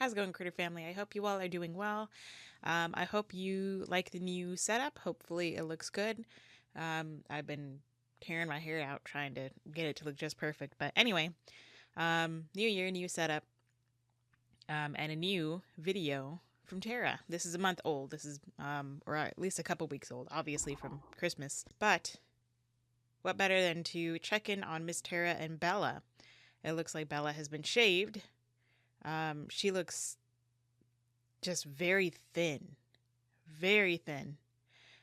How's it going, Critter Family? I hope you all are doing well. I hope you like the new setup. Hopefully it looks good. I've been tearing my hair out trying to get it to look just perfect. But anyway, new year, new setup, and a new video from Tara. This is a month old. This is, or at least a couple weeks old, obviously from Christmas. But what better than to check in on Miss Tara and Bella? It looks like Bella has been shaved. She looks just very thin. Very thin.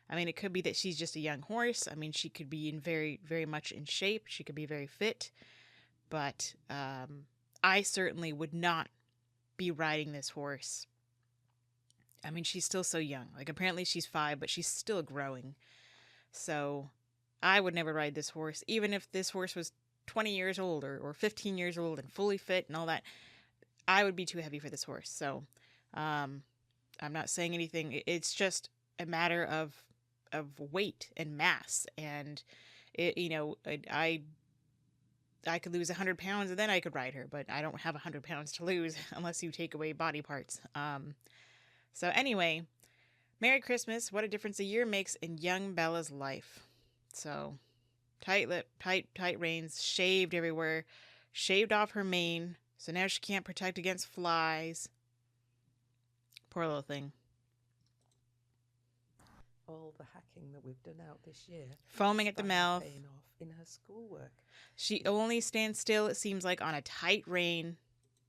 I mean, it could be that she's just a young horse. I mean, she could be in very, very much in shape. She could be very fit. But I certainly would not be riding this horse. I mean, she's still so young. Like, apparently she's 5, but she's still growing. So I would never ride this horse, even if this horse was 20 years old or 15 years old and fully fit and all that. I would be too heavy for this horse. So I'm not saying anything. It's just a matter of weight and mass. And I could lose 100 pounds and then I could ride her, but I don't have 100 pounds to lose unless you take away body parts. So anyway, Merry Christmas. What a difference a year makes in young Bella's life. So tight lip, tight reins, shaved everywhere, shaved off her mane. So now she can't protect against flies. Poor little thing. All the hacking that we've done out this year. Foaming at the mouth. Paying off in her schoolwork. She only stands still, it seems like, on a tight rein.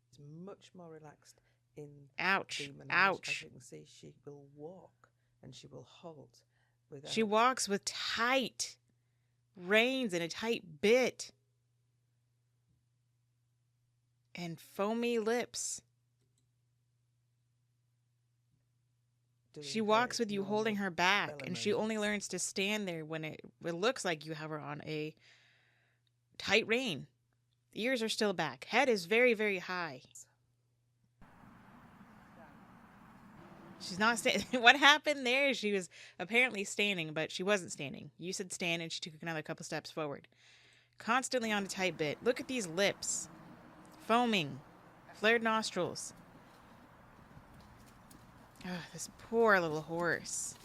It's much more relaxed in Ouch. the menage. Ouch. As you can see, she will walk and she will halt. She walks with tight reins and a tight bit. And foamy lips. She walks with you holding her back, and she only learns to stand there when it looks like you have her on a tight rein. The ears are still back. Head is very, very high. She's not standing. What happened there? She was apparently standing, but she wasn't standing. You said stand, and she took another couple steps forward. Constantly on a tight bit. Look at these lips. Foaming. Flared nostrils. Oh, this poor little horse.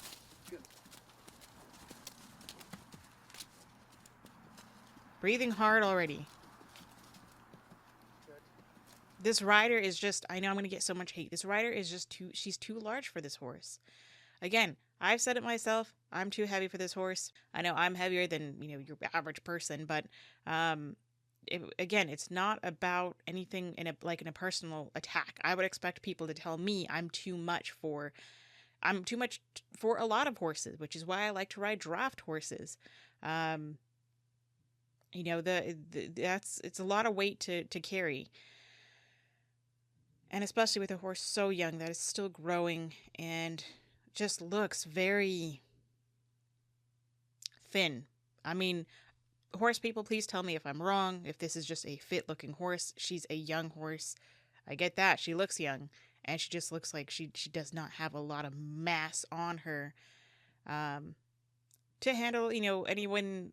Breathing hard already. This rider is just, I know I'm going to get so much hate. This rider is just she's too large for this horse. Again, I've said it myself. I'm too heavy for this horse. I know I'm heavier than, your average person, but again, it's not about anything in a personal attack. I would expect people to tell me I'm too much for a lot of horses, which is why I like to ride draft horses. It's a lot of weight to carry. And especially with a horse so young that is still growing and just looks very thin. I mean, horse people, please tell me if I'm wrong, if this is just a fit-looking horse. She's a young horse. I get that. She looks young, and she just looks like she does not have a lot of mass on her to handle, anyone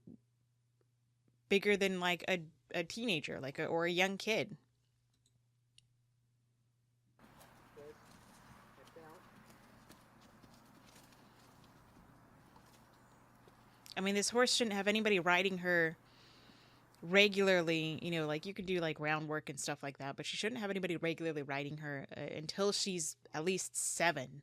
bigger than, like, a teenager, or a young kid. I mean, this horse shouldn't have anybody riding her regularly, like you could do like round work and stuff like that, but she shouldn't have anybody regularly riding her until she's at least 7.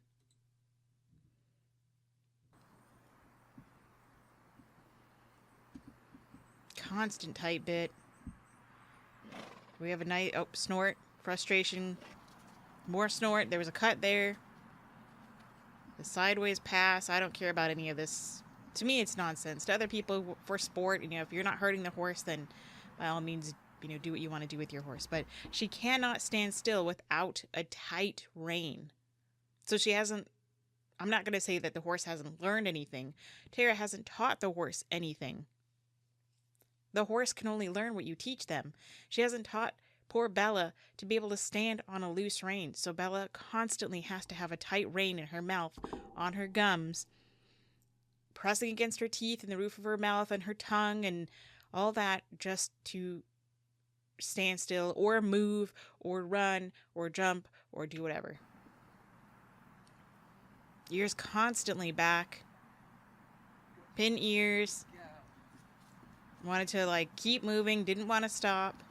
Constant tight bit. We have a nice snort, frustration, more snort. There was a cut there. The sideways pass. I don't care about any of this. To me, it's nonsense. To other people, for sport, if you're not hurting the horse, then by all means, do what you want to do with your horse. But she cannot stand still without a tight rein. So she hasn't, I'm not going to say that the horse hasn't learned anything. Tara hasn't taught the horse anything. The horse can only learn what you teach them. She hasn't taught poor Bella to be able to stand on a loose rein. So Bella constantly has to have a tight rein in her mouth, on her gums, pressing against her teeth and the roof of her mouth and her tongue and all that just to stand still or move or run or jump or do whatever. Ears constantly back. Pin ears. Wanted to like keep moving, didn't want to stop.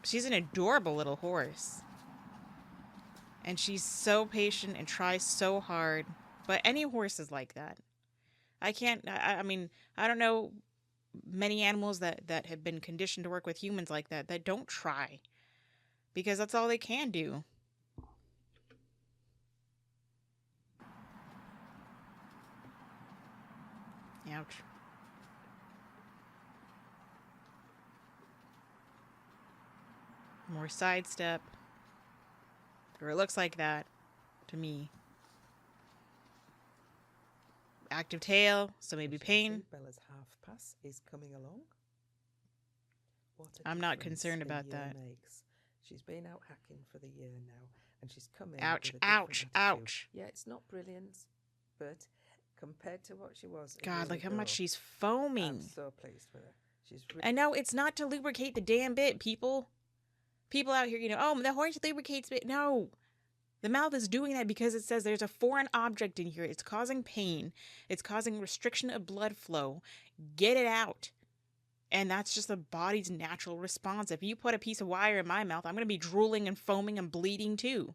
She's an adorable little horse. And she's so patient and tries so hard. But any horse is like that. I can't, I mean, I don't know many animals that have been conditioned to work with humans like that don't try. Because that's all they can do. Ouch. More sidestep. Or it looks like that to me. Active tail, so maybe pain. Bella's half pass is coming along. What a I'm not difference concerned a about year that. makes. She's been out hacking for the year now, and she's come in Ouch, with a ouch, different attitude. ouch. Yeah, it's not brilliant, but compared to what she was a God, year like how ago, much she's I'm foaming. so pleased with her. She's I know it's not to lubricate the damn bit, people. People out here, you know, oh, the horse lubricates bit. No. The mouth is doing that because it says there's a foreign object in here. It's causing pain. It's causing restriction of blood flow. Get it out. And that's just the body's natural response. If you put a piece of wire in my mouth, I'm going to be drooling and foaming and bleeding too.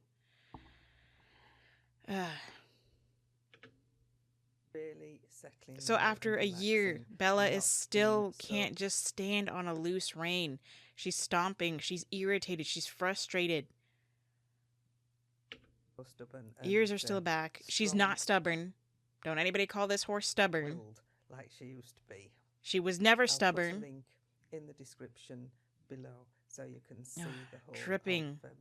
really settling. So after a year, Bella is still can't just stand on a loose rein. She's stomping. She's irritated. She's frustrated. Stubborn Ears are still back. She's not stubborn. Don't anybody call this horse stubborn. Like she used to be. She was never I'll stubborn. put a link in the description below so you can see the whole dripping. Of,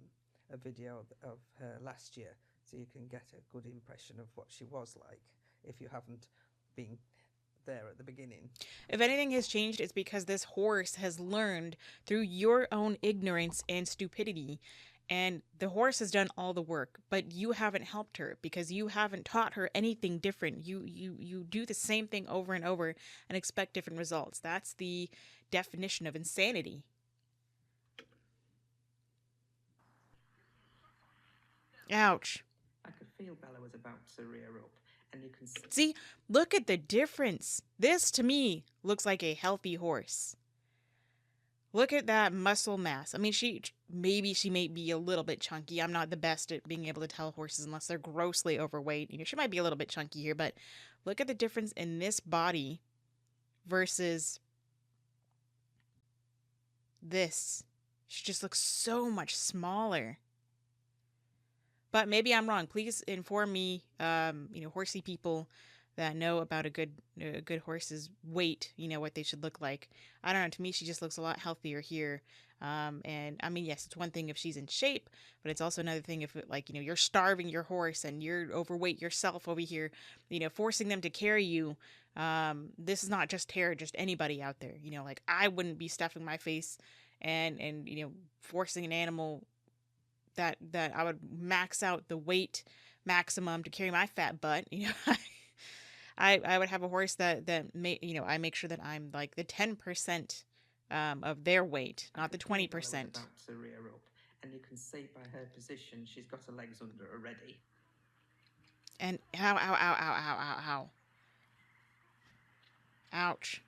a video of her last year, so you can get a good impression of what she was like if you haven't been there at the beginning. If anything has changed, it's because this horse has learned through your own ignorance and stupidity. And the horse has done all the work, but you haven't helped her because you haven't taught her anything different. You do the same thing over and over and expect different results. That's the definition of insanity. Ouch. I could feel Bella was about to rear up, and you can see, look at the difference. This to me looks like a healthy horse. Look at that muscle mass. I mean, she may be a little bit chunky. I'm not the best at being able to tell horses unless they're grossly overweight. You know, she might be a little bit chunky here, but look at the difference in this body versus this. She just looks so much smaller. But maybe I'm wrong. Please inform me, horsey people that know about a good horse's weight, what they should look like. I don't know. To me, she just looks a lot healthier here. And I mean, yes, it's one thing if she's in shape, but it's also another thing if you're starving your horse and you're overweight yourself over here, forcing them to carry you. This is not just Tara, just anybody out there, like I wouldn't be stuffing my face and forcing an animal that I would max out the weight maximum to carry my fat butt. I would have a horse that may, I make sure that I'm like the 10% of their weight, not the 20%. About to rear up, and you can see by her position she's got her legs under already. And ow. Ouch.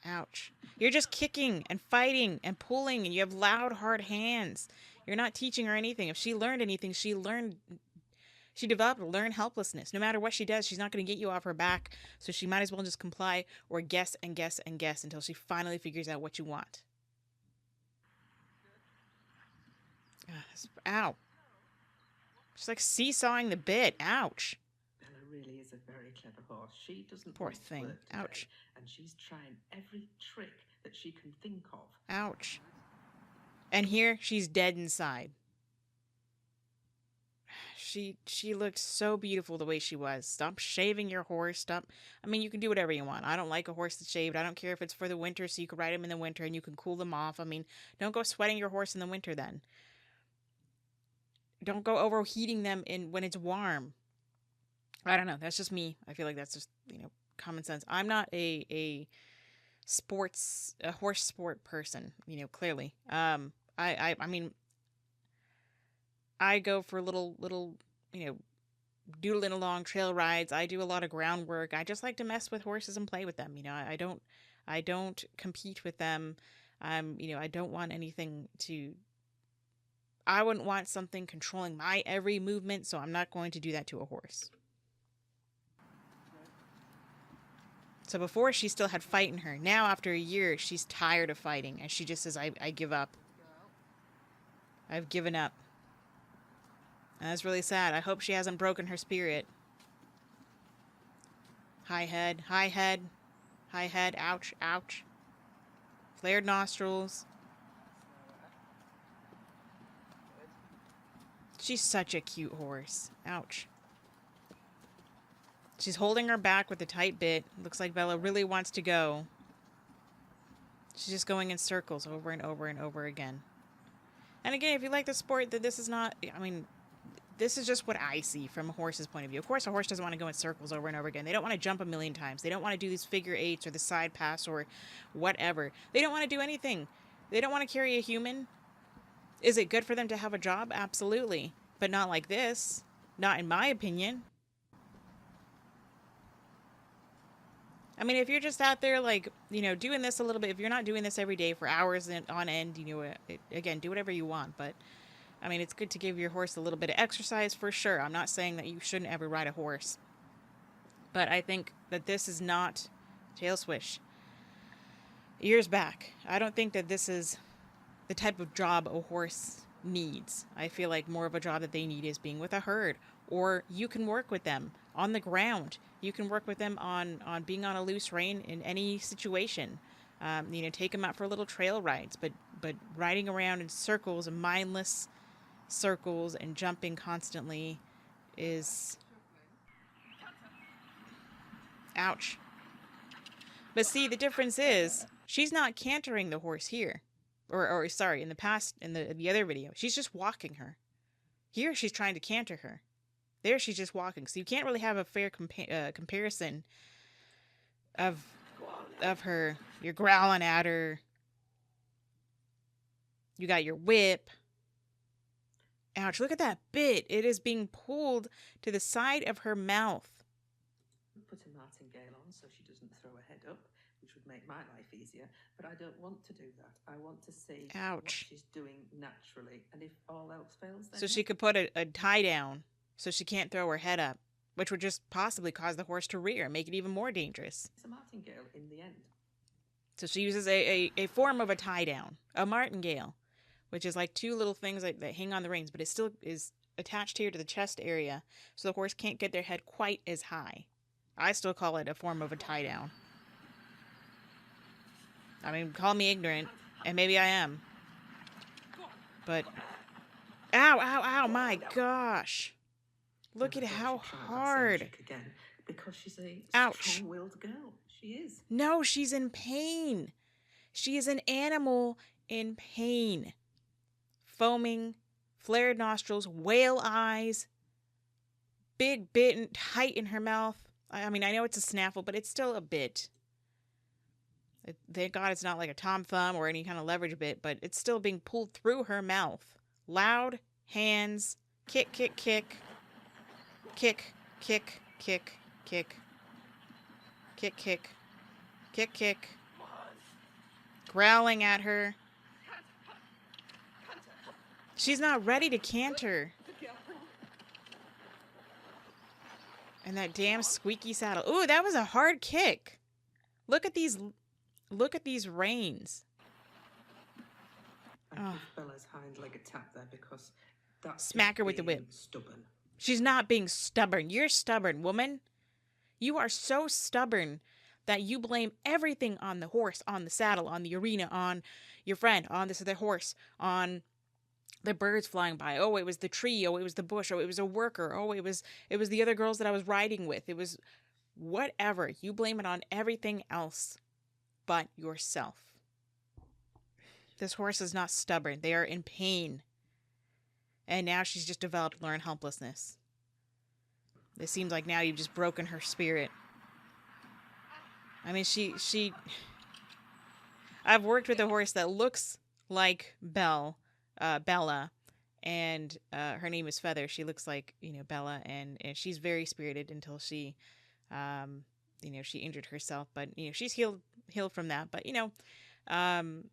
Ouch. You're just kicking and fighting and pulling, and you have loud, hard hands. You're not teaching her anything. If she learned anything, she developed learned helplessness. No matter what she does, she's not going to get you off her back, so she might as well just comply or guess and guess and guess until she finally figures out what you want. Ow. She's like seesawing the bit. Ouch. Really is a very clever horse. She doesn't poor thing. Ouch. And she's trying every trick that she can think of. Ouch. And here she's dead inside. She looked so beautiful the way she was. Stop shaving your horse. Stop. I mean, you can do whatever you want. I don't like a horse that's shaved. I don't care if it's for the winter so you can ride him in the winter and you can cool them off. I mean, don't go sweating your horse in the winter then. Don't go overheating them when it's warm. I don't know. That's just me. I feel like that's just, common sense. I'm not a a horse sport person, you know, clearly. I mean, I go for little, you know, doodling along trail rides. I do a lot of groundwork. I just like to mess with horses and play with them. You know, I don't compete with them. You know, I don't want anything to. I wouldn't want something controlling my every movement, so I'm not going to do that to a horse. So before she still had fight in her. Now after a year, she's tired of fighting, and she just says, "I give up. I've given up." And that's really sad. I hope she hasn't broken her spirit. High head, high head, high head. Ouch, ouch. Flared nostrils. She's such a cute horse. Ouch. She's holding her back with a tight bit. Looks like Bella really wants to go. She's just going in circles over and over and over again. And again, if you like the sport, that this is not, I mean, this is just what I see from a horse's point of view. Of course, a horse doesn't want to go in circles over and over again. They don't want to jump a million times. They don't want to do these figure eights or the side pass or whatever. They don't want to do anything. They don't want to carry a human. Is it good for them to have a job? Absolutely. But not like this. Not in my opinion. I mean, if you're just out there, like, you know, doing this a little bit, if you're not doing this every day for hours on end, you know, again, do whatever you want. But, I mean, it's good to give your horse a little bit of exercise for sure. I'm not saying that you shouldn't ever ride a horse. But I think that this is not tail swish. Years back, I don't think that this is the type of job a horse needs. I feel like more of a job that they need is being with a herd, or you can work with them on the ground. You can work with them on being on a loose rein in any situation. You know, take them out for little trail rides, but riding around in circles and mindless circles and jumping constantly is ouch. But see, the difference is she's not cantering the horse here. Or sorry, in the past, in the other video, she's just walking her. Here, she's trying to canter her. There, she's just walking. So you can't really have a fair comparison of her. You're growling at her. You got your whip. Ouch, look at that bit. It is being pulled to the side of her mouth. Put a martingale on so she doesn't throw her head up, which would make my life easier, but I don't want to do that. I want to see what she's doing naturally, and if all else fails, then... So she could put a tie down so she can't throw her head up, which would just possibly cause the horse to rear and make it even more dangerous. It's a martingale in the end. So she uses a form of a tie down, a martingale, which is like two little things that hang on the reins, but it still is attached here to the chest area, so the horse can't get their head quite as high. I still call it a form of a tie down. I mean, call me ignorant, and maybe I am. But, ow, ow, ow, my gosh. Look at how hard. Again, because she's a ouch. strong-willed girl. She is. No, she's in pain. She is an animal in pain. Foaming, flared nostrils, whale eyes, big bit and tight in her mouth. I mean, I know it's a snaffle, but it's still a bit. Thank God it's not like a Tom Thumb or any kind of leverage bit, but it's still being pulled through her mouth. Loud hands, kick, kick, kick, kick, kick, kick, kick, kick, kick, kick, kick, growling at her. She's not ready to canter. And that damn squeaky saddle. Ooh, that was a hard kick. Look at these reins. I give Bella's hind leg a tap there because that's smack her with the whip. Stubborn. She's not being stubborn. You're stubborn, woman. You are so stubborn that you blame everything on the horse, on the saddle, on the arena, on your friend, on this other horse, on the birds flying by. Oh, it was the tree. Oh, it was the bush. Oh, it was a worker. Oh, it was the other girls that I was riding with. It was whatever. You blame it on everything else but yourself. This horse is not stubborn. They are in pain. And now she's just developed learned helplessness. It seems like now you've just broken her spirit. I mean, she I've worked with a horse that looks like Bella, and her name is Feather. She looks like, Bella, and she's very spirited until she, um, she injured herself. But she's healed from that. But um,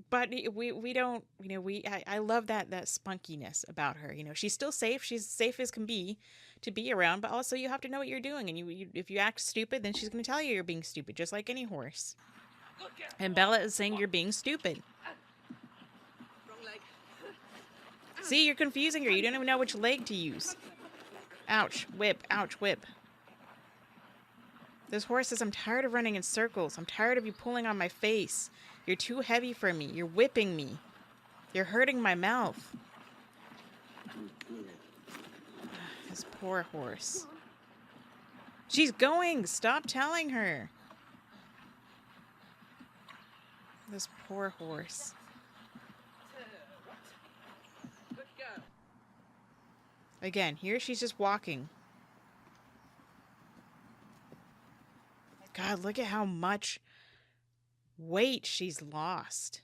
but we don't, I love that spunkiness about her. She's still safe. She's safe as can be to be around, but also you have to know what you're doing, and if you act stupid, then she's going to tell you you're being stupid, just like any horse. And Bella is saying you're being stupid. Wrong leg. See, you're confusing her. You don't even know which leg to use. Ouch, whip, ouch, whip. This horse says, I'm tired of running in circles. I'm tired of you pulling on my face. You're too heavy for me. You're whipping me. You're hurting my mouth. This poor horse. She's going. Stop telling her. This poor horse. Good girl. Again, here she's just walking. God, look at how much weight she's lost.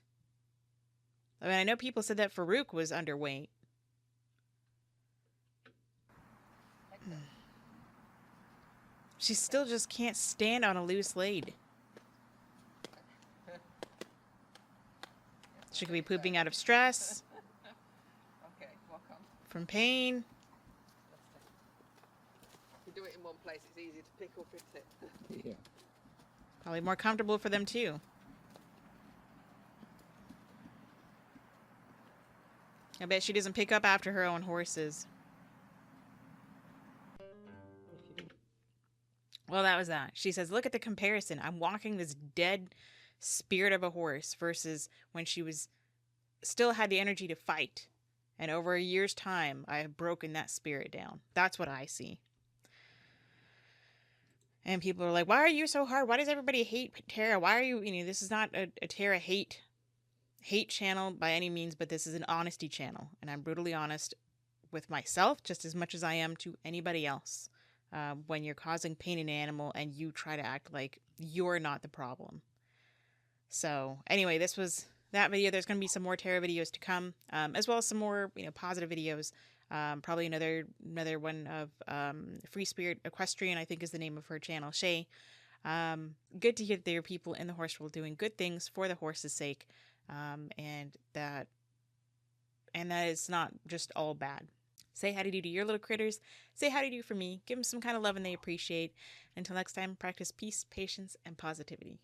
I mean, I know people said that Farouk was underweight. She still just can't stand on a loose lead. She could be pooping out of stress. Okay, walk on. From pain. If you do it in one place, it's easier to pick up, isn't it? Yeah. Probably more comfortable for them too. I bet she doesn't pick up after her own horses. Well, that was that. She says, look at the comparison. I'm walking this dead spirit of a horse versus when she still had the energy to fight. And over a year's time, I have broken that spirit down. That's what I see. And people are like, why are you so hard? Why does everybody hate Tara? Why are you, this is not a Tara hate channel by any means, but this is an honesty channel. And I'm brutally honest with myself just as much as I am to anybody else. When you're causing pain in an animal and you try to act like you're not the problem. So anyway, this was that video. There's going to be some more Tara videos to come, as well as some more, positive videos. Probably another one of Free Spirit Equestrian, I think is the name of her channel, Shay. Good to hear that there are people in the horse world doing good things for the horse's sake, and that it's not just all bad. Say how to do to your little critters. Say how to do for me. Give them some kind of love and they appreciate. Until next time, practice peace, patience, and positivity.